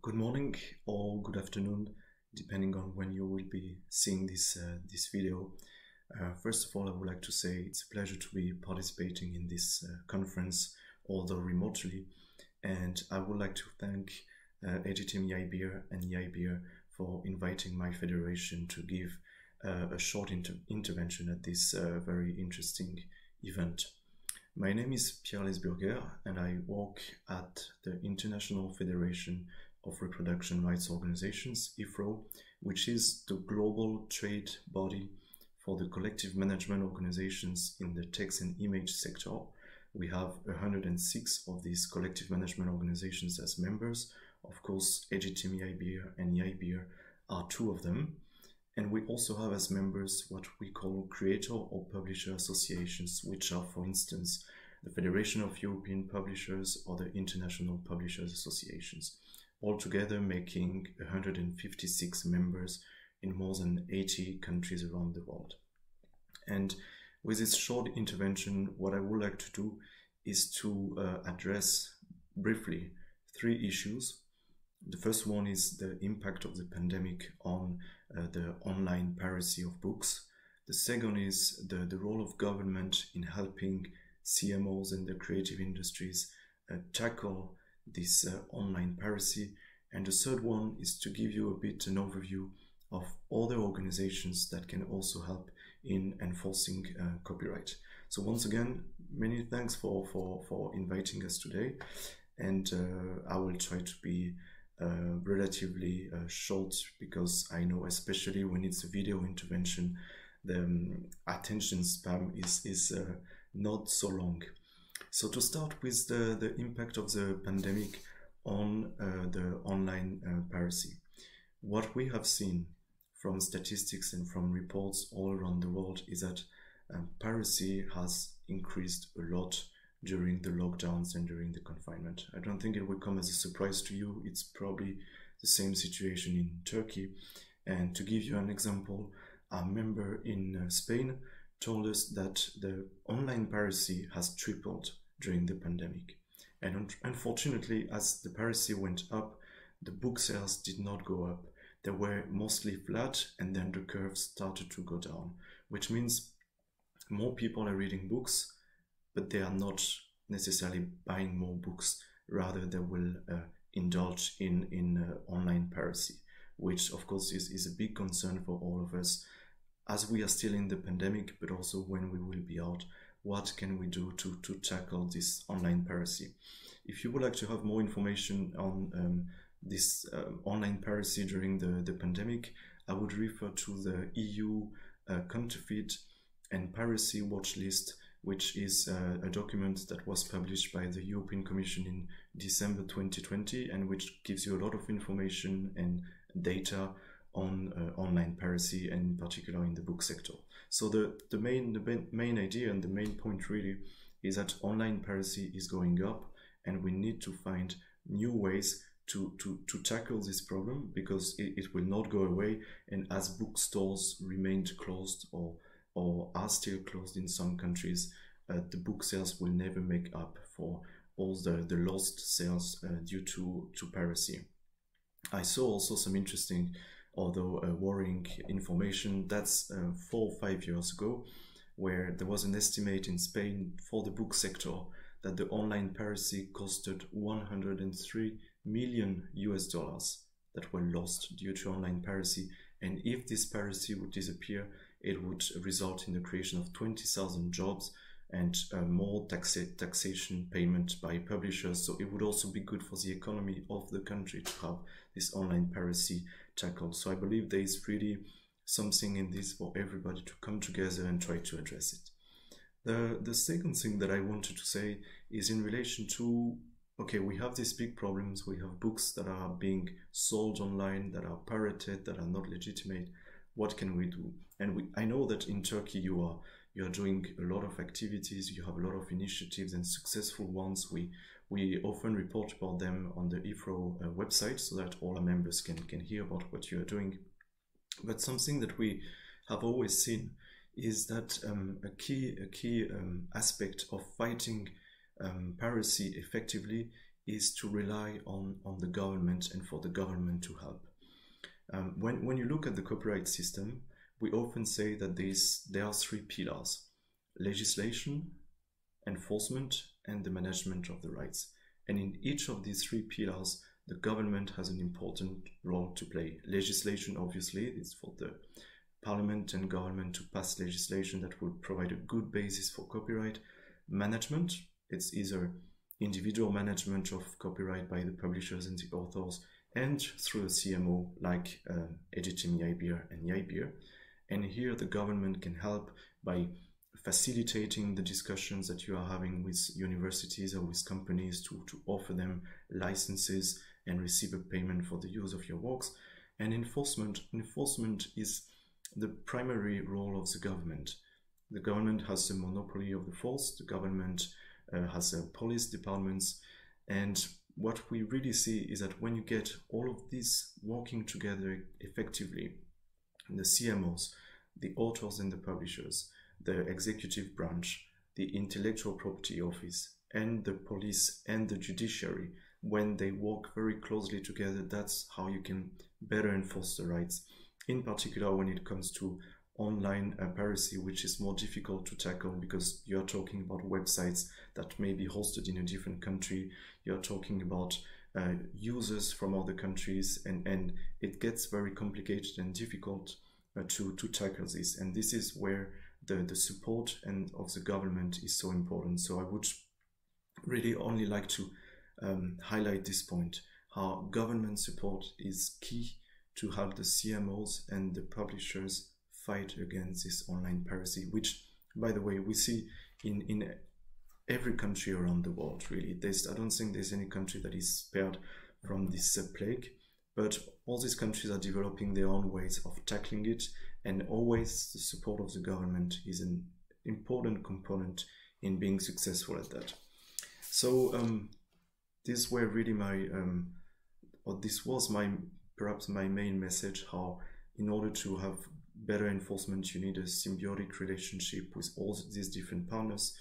Good morning or good afternoon, depending on when you will be seeing this video. First of all, I would like to say it's a pleasure to be participating in this conference, although remotely. And I would like to thank Team YAYBİR and YAYBİR for inviting my federation to give a short intervention at this very interesting event. My name is Pierre Lesburguéres and I work at the International Federation of Reproduction Rights Organizations, IFRRO, which is the global trade body for the collective management organizations in the text and image sector. We have 106 of these collective management organizations as members. Of course, Team YAYBİR and YAYBİR are two of them. And we also have as members what we call creator or publisher associations, which are, for instance, the Federation of European Publishers or the International Publishers Associations, altogether making 156 members in more than 80 countries around the world. And with this short intervention, what I would like to do is to address briefly three issues. The first one is the impact of the pandemic on the online piracy of books. The second is the role of government in helping CMOs and the creative industries tackle this online piracy. And the third one is to give you a bit an overview of other organizations that can also help in enforcing copyright. So once again, many thanks for inviting us today. And I will try to be relatively short, because I know, especially when it's a video intervention, the attention span is not so long. So to start with the impact of the pandemic on the online piracy. What we have seen from statistics and from reports all around the world is that piracy has increased a lot during the lockdowns and during the confinement. I don't think it will come as a surprise to you. It's probably the same situation in Turkey. And to give you an example, a member in Spain told us that the online piracy has tripled during the pandemic. And unfortunately, as the piracy went up, the book sales did not go up. They were mostly flat, and then the curve started to go down, which means more people are reading books, but they are not necessarily buying more books. Rather, they will indulge in online piracy, which of course is a big concern for all of us, as we are still in the pandemic, but also when we will be out. What can we do to tackle this online piracy? If you would like to have more information on this online piracy during the pandemic, I would refer to the EU Counterfeit and Piracy Watch List, which is a document that was published by the European Commission in December 2020, and which gives you a lot of information and data on online piracy, and in particular in the book sector. So the main idea and the main point really is that online piracy is going up, and we need to find new ways to tackle this problem, because it will not go away. And as bookstores remained closed or are still closed in some countries, the book sales will never make up for all the lost sales due to piracy. I saw also some interesting, although worrying information. That's 4 or 5 years ago, where there was an estimate in Spain for the book sector that the online piracy costed $103 million that were lost due to online piracy. And if this piracy would disappear, it would result in the creation of 20,000 jobs and more taxation payment by publishers. So it would also be good for the economy of the country to have this online piracy tackled. So I believe there is really something in this for everybody to come together and try to address it. The second thing that I wanted to say is in relation to, okay, we have these big problems. We have books that are being sold online, that are pirated, that are not legitimate. What can we do? And I know that in Turkey you are doing a lot of activities. You have a lot of initiatives and successful ones. We often report about them on the IFRRO website, so that all our members can hear about what you are doing. But something that we have always seen is that a key aspect of fighting piracy effectively is to rely on the government and for the government to help. When you look at the copyright system, we often say that there are three pillars: legislation, enforcement, and the management of the rights. And in each of these three pillars, the government has an important role to play. Legislation, obviously, is for the parliament and government to pass legislation that will provide a good basis for copyright. Management, it's either individual management of copyright by the publishers and the authors, and through a CMO like Editing YAYBİR and YAYBİR. And here the government can help by facilitating the discussions that you are having with universities or with companies to offer them licenses and receive a payment for the use of your works. And enforcement is the primary role of the government. The government has the monopoly of the force, the government has police departments, and what we really see is that when you get all of these working together effectively, the CMOs, the authors and the publishers, the executive branch, the intellectual property office, and the police and the judiciary, when they work very closely together, that's how you can better enforce the rights. In particular, when it comes to online piracy, which is more difficult to tackle because you're talking about websites that may be hosted in a different country, you're talking about users from other countries, and it gets very complicated and difficult to tackle this. And this is where the support of the government is so important. So I would really only like to highlight this point, how government support is key to help the CMOs and the publishers fight against this online piracy, which, by the way, we see in every country around the world, really. I don't think there's any country that is spared from this plague, but all these countries are developing their own ways of tackling it, and always the support of the government is an important component in being successful at that. So these were really this was perhaps my main message, how in order to have better enforcement, you need a symbiotic relationship with all these different partners.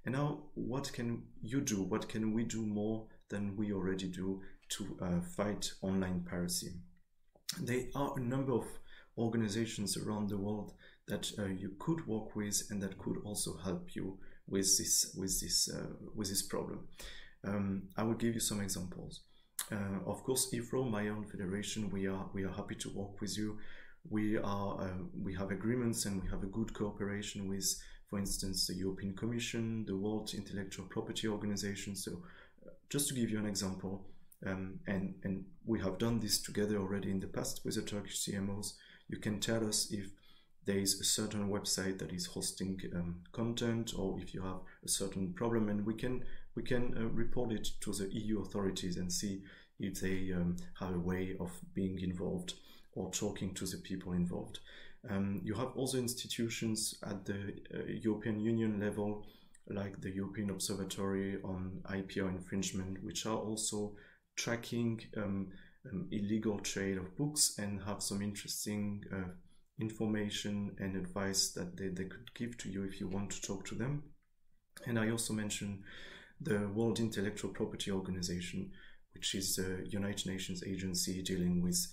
And now, what can you do? What can we do more than we already do to fight online piracy? There are a number of organizations around the world that you could work with and that could also help you with this problem. I will give you some examples. Of course, IFRRO, my own federation, we are happy to work with you. We have agreements and we have a good cooperation with, for instance, the European Commission, the World Intellectual Property Organization. So just to give you an example, and we have done this together already in the past with the Turkish CMOs. You can tell us if there is a certain website that is hosting content, or if you have a certain problem, and we can report it to the EU authorities and see if they have a way of being involved or talking to the people involved. You have also institutions at the European Union level, like the European Observatory on IPR infringement, which are also tracking illegal trade of books and have some interesting information and advice that they could give to you if you want to talk to them. And I also mentioned the World Intellectual Property Organization, which is the United Nations agency dealing with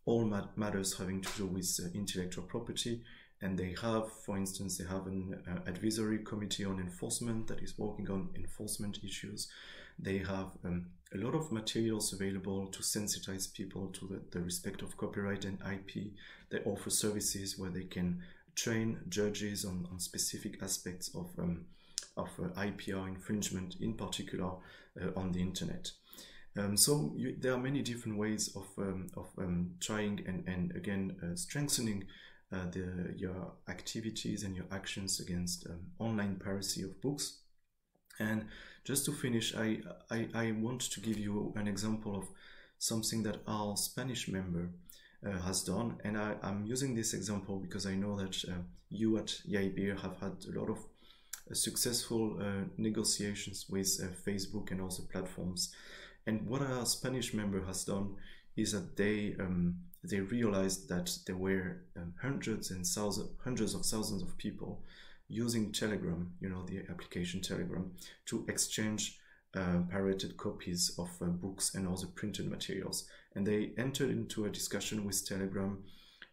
all matters having to do with intellectual property. And they have, for instance, they have an advisory committee on enforcement that is working on enforcement issues. They have a lot of materials available to sensitize people to the respect of copyright and IP. They offer services where they can train judges on specific aspects of IPR infringement, in particular on the internet. So there are many different ways of trying and again strengthening your activities and your actions against online piracy of books. And just to finish, I want to give you an example of something that our Spanish member has done. And I'm using this example because I know that you at YAYBİR have had a lot of successful negotiations with Facebook and also platforms. And what our Spanish member has done is that they realized that there were hundreds of thousands of people using Telegram, you know, the application Telegram, to exchange pirated copies of books and other printed materials. And they entered into a discussion with Telegram,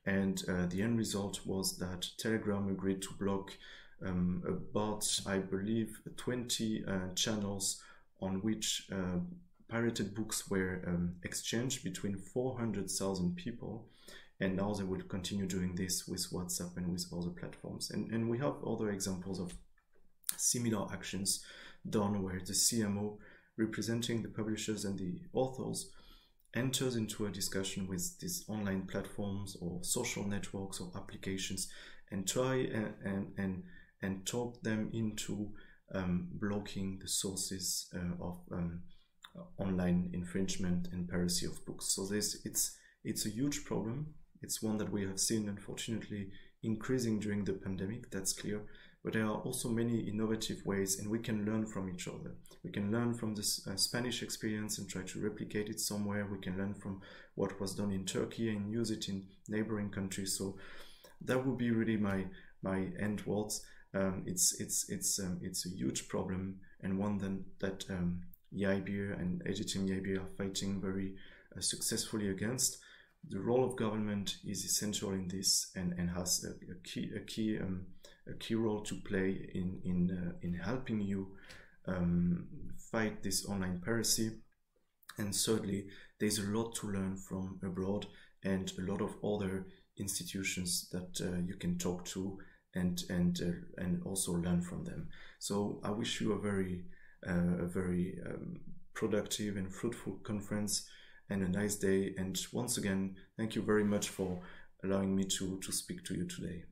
and the end result was that Telegram agreed to block about, I believe, 20 channels on which pirated books were exchanged between 400,000 people. And now they will continue doing this with WhatsApp and with other platforms. And we have other examples of similar actions done where the CMO, representing the publishers and the authors, enters into a discussion with these online platforms or social networks or applications and try and talk them into blocking the sources of online infringement and piracy of books. So it's a huge problem. It's one that we have seen, unfortunately, increasing during the pandemic, that's clear. But there are also many innovative ways, and we can learn from each other. We can learn from this Spanish experience and try to replicate it somewhere. We can learn from what was done in Turkey and use it in neighboring countries. So that would be really my end words. It's a huge problem, and one that YAYBİR and Editing YAYBİR are fighting very successfully against. The role of government is essential in this, and has a key role to play in helping you fight this online piracy. And thirdly, there's a lot to learn from abroad and a lot of other institutions that you can talk to and also learn from them. So I wish you a very productive and fruitful conference and a nice day. And once again, thank you very much for allowing me to speak to you today.